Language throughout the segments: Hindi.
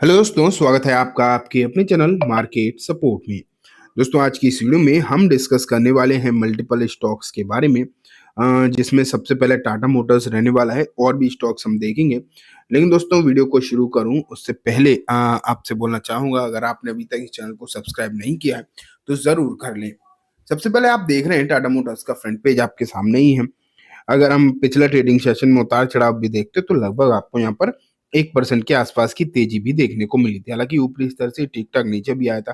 हेलो दोस्तों, स्वागत है आपका आपके अपने चैनल मार्केट सपोर्ट में। दोस्तों, आज की इस वीडियो में हम डिस्कस करने वाले हैं मल्टीपल स्टॉक्स के बारे में, जिसमें सबसे पहले टाटा मोटर्स रहने वाला है। और भी स्टॉक्स हम देखेंगे, लेकिन दोस्तों वीडियो को शुरू करूं उससे पहले आपसे बोलना चाहूंगा, अगर आपने अभी तक इस चैनल को सब्सक्राइब नहीं किया है तो जरूर कर लें। सबसे पहले आप देख रहे हैं टाटा मोटर्स का फ्रंट पेज आपके सामने ही है। अगर हम पिछला ट्रेडिंग सेशन में उतार चढ़ाव भी देखते तो लगभग आपको यहाँ पर 1% के आसपास की तेजी भी देखने को मिली थी। हालांकि ऊपरी स्तर से ठीक ठाक नीचे भी आया था,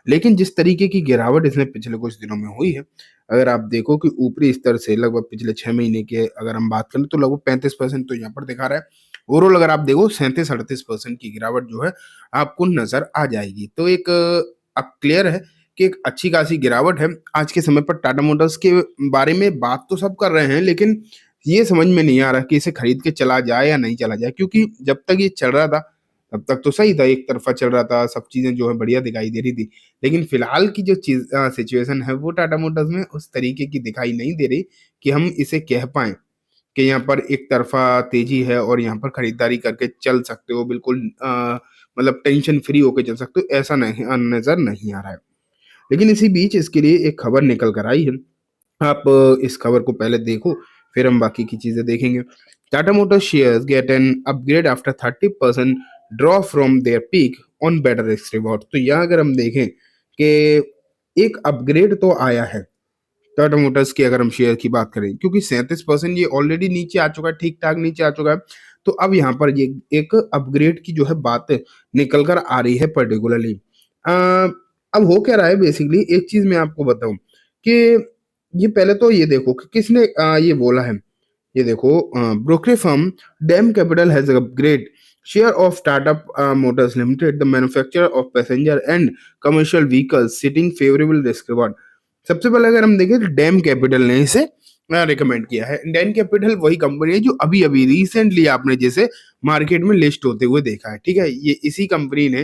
लेकिन जिस तरीके की गिरावट इसने पिछले कुछ दिनों में हुई है, अगर आप देखो कि ऊपरी स्तर से लगभग पिछले 6 महीने के अगर हम बात करें तो लगभग 35% तो यहाँ पर दिखा रहा है। ओवरऑल अगर आप देखो 37-38% की गिरावट जो है आपको नजर आ जाएगी। तो एक अब क्लियर है कि एक अच्छी खासी गिरावट है। आज के समय पर टाटा मोटर्स के बारे में बात तो सब कर रहे हैं, लेकिन ये समझ में नहीं आ रहा कि इसे खरीद के चला जाए या नहीं चला जाए, क्योंकि जब तक ये चल रहा था तब तक तो सही था, एक तरफा चल रहा था, सब चीजें जो है बढ़िया दिखाई दे रही थी। लेकिन फिलहाल की जो चीज सिचुएशन है वो टाटा मोटर्स में उस तरीके की दिखाई नहीं दे रही कि हम इसे कह पाए कि यहाँ पर एक तरफा तेजी है और यहाँ पर खरीदारी करके चल सकते हो, बिल्कुल मतलब टेंशन फ्री होकर चल सकते हो, ऐसा नहीं नजर नहीं आ रहा है। लेकिन इसी बीच इसके लिए एक खबर निकल कर आई है। आप इस खबर को पहले देखो, फिर हम बाकी की चीजें देखेंगे। Tata Motors shares get an upgrade after 30% draw from there peak on better risk reward. तो यहाँ अगर हम देखें कि एक अपग्रेड तो आया है टाटा मोटर्स की, अगर हम शेयर की बात करें, क्योंकि 37% ये ऑलरेडी नीचे आ चुका है, ठीक ठाक नीचे आ चुका है। तो अब यहाँ पर ये एक अपग्रेड की जो है बात निकल कर आ रही है पर्टिकुलरली। अब हो क्या रहा है, बेसिकली एक चीज मैं आपको बताऊं कि ये पहले तो ये देखो कि किसने ये बोला है। ये देखो, brokerage firm dam capital has upgrade share of startup Motors limited the manufacturer of passenger and commercial vehicles sitting favourable risk reward. सबसे पहले अगर हम देखें तो डैम कैपिटल ने इसे रिकमेंड किया है। डैम कैपिटल वही कंपनी है जो अभी अभी रिसेंटली आपने जैसे मार्केट में लिस्ट होते हुए देखा है, ठीक है। ये इसी कंपनी ने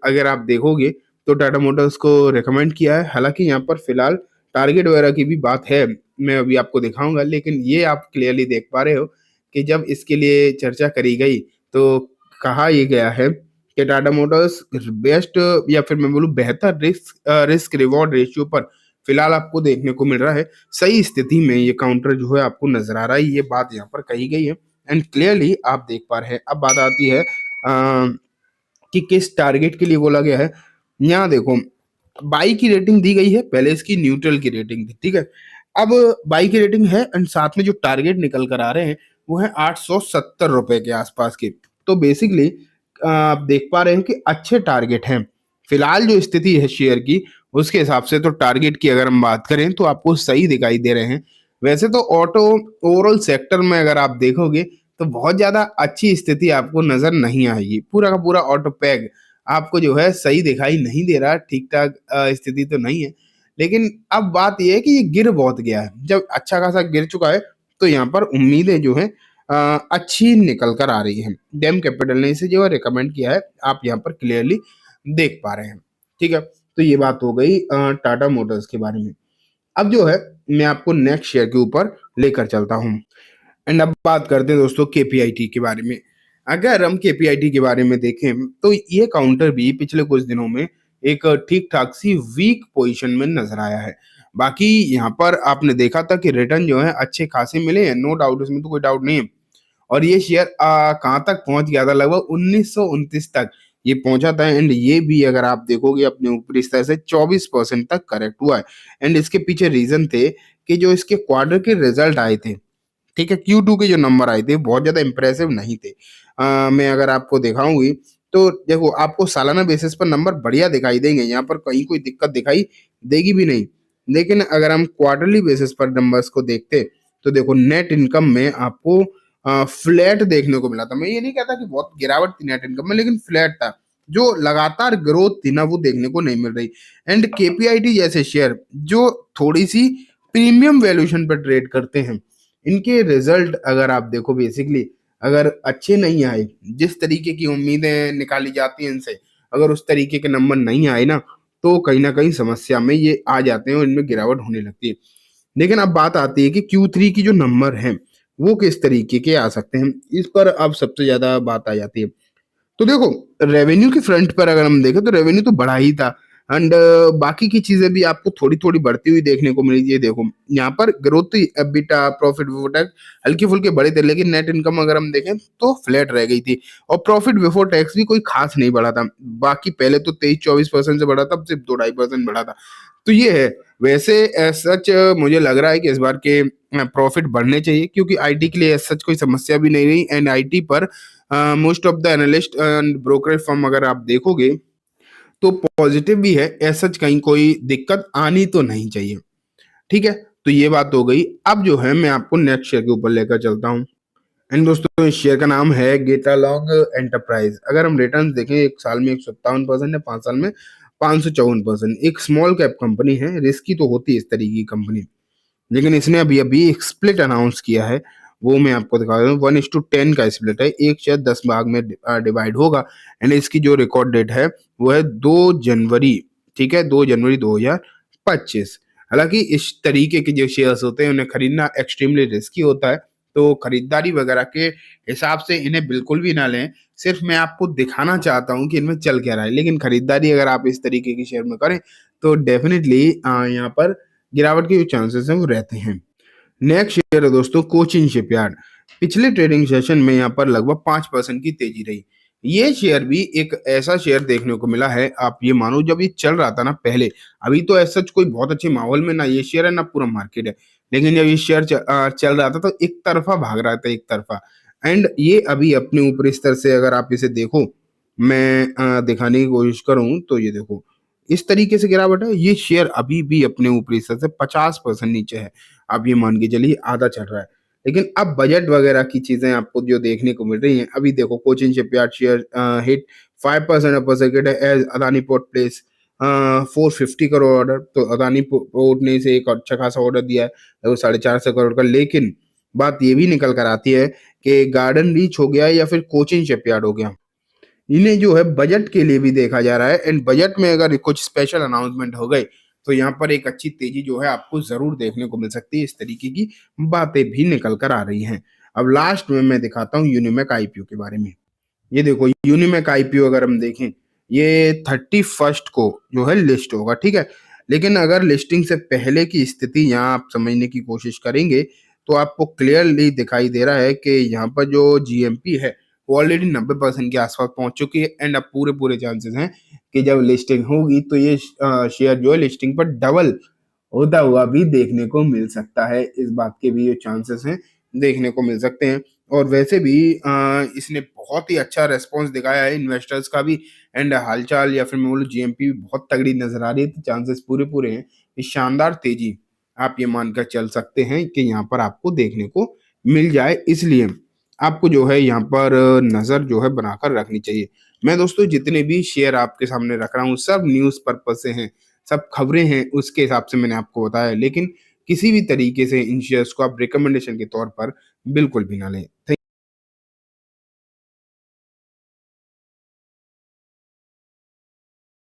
अगर आप देखोगे तो टाटा मोटर्स को रिकमेंड किया है। हालांकि यहाँ पर फिलहाल टारगेट वगैरह की भी बात है, मैं अभी आपको दिखाऊंगा, लेकिन ये आप क्लियरली देख पा रहे हो कि जब इसके लिए चर्चा करी गई तो कहा ये गया है कि टाटा मोटर्स बेस्ट, या फिर मैं बोलूँ बेहतर रिस्क रिवॉर्ड रेशियो पर फिलहाल आपको देखने को मिल रहा है। सही स्थिति में ये काउंटर जो है आपको नजर आ रहा है, ये बात यहाँ पर कही गई है एंड क्लियरली आप देख पा रहे हैं। अब बात आती है कि किस टारगेट के लिए बोला गया है। यहाँ देखो, बाई की रेटिंग दी गई है, पहले इसकी न्यूट्रल की रेटिंग थी, ठीक है। अब बाई की रेटिंग है एंड साथ में जो टारगेट निकल कर आ रहे हैं वो है 870 रुपए के आसपास के। तो बेसिकली आप देख पा रहे हैं कि अच्छे टारगेट हैं। फिलहाल जो स्थिति है शेयर की, उसके हिसाब से तो टारगेट की अगर हम बात करें तो आपको सही दिखाई दे रहे हैं। वैसे तो ऑटो ओवरऑल सेक्टर में अगर आप देखोगे तो बहुत ज्यादा अच्छी स्थिति आपको नजर नहीं आएगी। पूरा का पूरा ऑटो पैक आपको जो है सही दिखाई नहीं दे रहा, ठीक ठाक स्थिति तो नहीं है। लेकिन अब बात यह है कि ये गिर बहुत गया है। जब अच्छा खासा गिर चुका है तो यहाँ पर उम्मीदें जो है अच्छी निकल कर आ रही है। डेम कैपिटल ने इसे जो है रिकमेंड किया है, आप यहाँ पर क्लियरली देख पा रहे हैं, ठीक है। तो ये बात हो गई टाटा मोटर्स के बारे में। अब जो है मैं आपको नेक्स्ट शेयर के ऊपर लेकर चलता हूँ एंड अब बात करते हैं दोस्तों केपीआईटी के बारे में। अगर हम केपीआईटी के बारे में देखें तो ये काउंटर भी पिछले कुछ दिनों में एक ठीक ठाक सी वीक पोजीशन में नजर आया है। बाकी यहाँ पर आपने देखा था कि रिटर्न जो है अच्छे खासे मिले हैं, नो डाउट, इसमें तो कोई डाउट नहीं है। और ये शेयर कहाँ तक पहुंच गया था, लगभग 1929 तक ये पहुंचा था एंड ये भी अगर आप देखोगे अपने ऊपरी स्तर से 24% तक करेक्ट हुआ है। एंड इसके पीछे रीजन थे कि जो इसके क्वार्टर के रिजल्ट आए थे, ठीक है, Q2 के जो नंबर आए थे बहुत ज्यादा इंप्रेसिव नहीं थे। मैं अगर आपको दिखाऊंगी तो देखो आपको सालाना बेसिस पर नंबर बढ़िया दिखाई देंगे, यहाँ पर कहीं कोई दिक्कत दिखाई देगी भी नहीं। लेकिन अगर हम क्वार्टरली बेसिस पर नंबर्स को देखते तो देखो नेट इनकम में आपको फ्लैट देखने को मिला था। मैं ये नहीं कहता कि बहुत गिरावट थी नेट इनकम में, लेकिन फ्लैट था। जो लगातार ग्रोथ थी ना वो देखने को नहीं मिल रही। एंड केपीआईटी जैसे शेयर जो थोड़ी सी प्रीमियम वैल्यूएशन पर ट्रेड करते हैं, इनके रिजल्ट अगर आप देखो बेसिकली अगर अच्छे नहीं आए, जिस तरीके की उम्मीदें निकाली जाती हैं इनसे, अगर उस तरीके के नंबर नहीं आए तो कहीं ना कहीं समस्या में ये आ जाते हैं और इनमें गिरावट होने लगती है। लेकिन अब बात आती है कि Q3 की जो नंबर हैं वो किस तरीके के आ सकते हैं, इस पर अब सबसे ज्यादा बात आ जाती है। तो देखो, रेवेन्यू के फ्रंट पर अगर हम देखें तो रेवेन्यू तो बढ़ा ही था। एंड बाकी की चीजें भी आपको थोड़ी थोड़ी बढ़ती हुई देखने को मिली। ये देखो, यहाँ पर growth, EBITDA, profit before tax हल्के फुल्के बड़े थे, लेकिन नेट इनकम अगर हम देखें तो फ्लैट रह गई थी। और प्रॉफिट बिफोर टैक्स भी कोई खास नहीं बढ़ा था। बाकी पहले तो 23-24% से बढ़ा था, अब सिर्फ 2-2.5% बढ़ा था। तो ये है। वैसे सच मुझे लग रहा है कि इस बार के प्रॉफिट बढ़ने चाहिए, क्योंकि आईटी के लिए सच कोई समस्या भी नहीं रही। एंड आईटी पर most of the analyst and brokerage firm अगर आप देखोगे तो पॉजिटिव भी है। ऐसा सच कहीं कोई दिक्कत आनी तो नहीं चाहिए। ठीक है, तो ये बात हो गई। अब जो है मैं आपको नेक्स्ट शेयर के ऊपर लेकर चलता हूँ। एंड दोस्तों, इस शेयर का नाम है गेटालॉन्ग एंटरप्राइज। अगर हम रिटर्न देखें, एक साल में 157% है, 5 साल में 554%। एक स्मॉल कैप कंपनी है, रिस्की तो होती है इस तरीके की कंपनी, लेकिन इसने अभी अभी एक स्प्लिट अनाउंस किया है। वो मैं आपको दिखा रहा हूँ। 1:10 का स्प्लिट है, एक शेयर 10 भाग में डिवाइड होगा। एंड इसकी जो रिकॉर्ड डेट है वो है 2 जनवरी। ठीक है, 2 जनवरी 2025। हालांकि इस तरीके के जो शेयर्स होते हैं उन्हें खरीदना एक्सट्रीमली रिस्की होता है, तो खरीदारी वगैरह के हिसाब से इन्हें बिल्कुल भी ना लें। सिर्फ मैं आपको दिखाना चाहता हूँ कि इनमें चल क्या रहा है, लेकिन खरीदारी अगर आप इस तरीके की शेयर में करें तो डेफिनेटली यहाँ पर गिरावट के जो चांसेस हैं वो रहते हैं। नेक्स्ट शेयर है दोस्तों कोचिन शिपयार्ड। पिछले ट्रेडिंग सेशन में यहाँ पर लगभग 5% की तेजी रही। ये शेयर भी एक ऐसा शेयर देखने को मिला है, आप ये मानो जब ये चल रहा था ना पहले, अभी तो ऐसा कोई बहुत अच्छे माहौल में ना ये शेयर है ना पूरा मार्केट है, लेकिन जब ये शेयर चल रहा था तो एक तरफा भाग रहा था, एक तरफा। एंड ये अभी अपने ऊपरी स्तर से अगर आप इसे देखो, मैं दिखाने की कोशिश करूं तो ये देखो, इस तरीके से गिरावट है। ये शेयर अभी भी अपने ऊपरी स्तर से 50% नीचे है। आप ये मान के चलिए आधा चल रहा है। लेकिन अब बजट वगैरह की चीजें आपको जो देखने को मिल रही हैं, अभी देखो Cochin shipyard share hit 5% upper circuit है as Adani port place 450 crore order. तो अदानी पोर्ट ने इसे एक अच्छा खासा ऑर्डर दिया है, वो 450 करोड़ का। लेकिन बात ये भी निकल कर आती है कि गार्डन रीच हो गया या फिर कोचिन शिपयार्ड हो गया। इन्हें जो है बजट के लिए भी देखा जा रहा है। एंड बजट में अगर कुछ स्पेशल अनाउंसमेंट हो गए तो यहाँ पर एक अच्छी तेजी जो है आपको जरूर देखने को मिल सकती है। इस तरीके की बातें भी निकल कर आ रही हैं। अब लास्ट में मैं दिखाता हूँ यूनिमेक आईपीओ के बारे में। ये देखो, यूनिमेक आईपीओ अगर हम देखें, ये 31 को जो है लिस्ट होगा। ठीक है, लेकिन अगर लिस्टिंग से पहले की स्थिति यहाँ आप समझने की कोशिश करेंगे तो आपको क्लियरली दिखाई दे रहा है कि यहाँ पर जो जीएमपी है वो ऑलरेडी 90% के आसपास पहुंच चुकी है। एंड अब पूरे पूरे चांसेस हैं कि जब लिस्टिंग होगी तो ये शेयर जो है लिस्टिंग पर डबल होता हुआ भी देखने को मिल सकता है। इस बात के भी ये चांसेस हैं, देखने को मिल सकते हैं। और वैसे भी इसने बहुत ही अच्छा रेस्पॉन्स दिखाया है इन्वेस्टर्स का भी। एंड हालचाल या फिर मैं बोलूँ जीएमपी बहुत तगड़ी नजर आ रही है, तो चांसेस पूरे पूरे हैं। ये शानदार तेजी आप ये मानकर चल सकते हैं कि यहाँ पर आपको देखने को मिल जाए। इसलिए आपको जो है यहाँ पर नज़र जो है बनाकर रखनी चाहिए। मैं दोस्तों जितने भी शेयर आपके सामने रख रहा हूँ सब न्यूज़ पर्पज से हैं, सब खबरें हैं, उसके हिसाब से मैंने आपको बताया। लेकिन किसी भी तरीके से इन शेयर्स को आप रिकमेंडेशन के तौर पर बिल्कुल भी ना लें।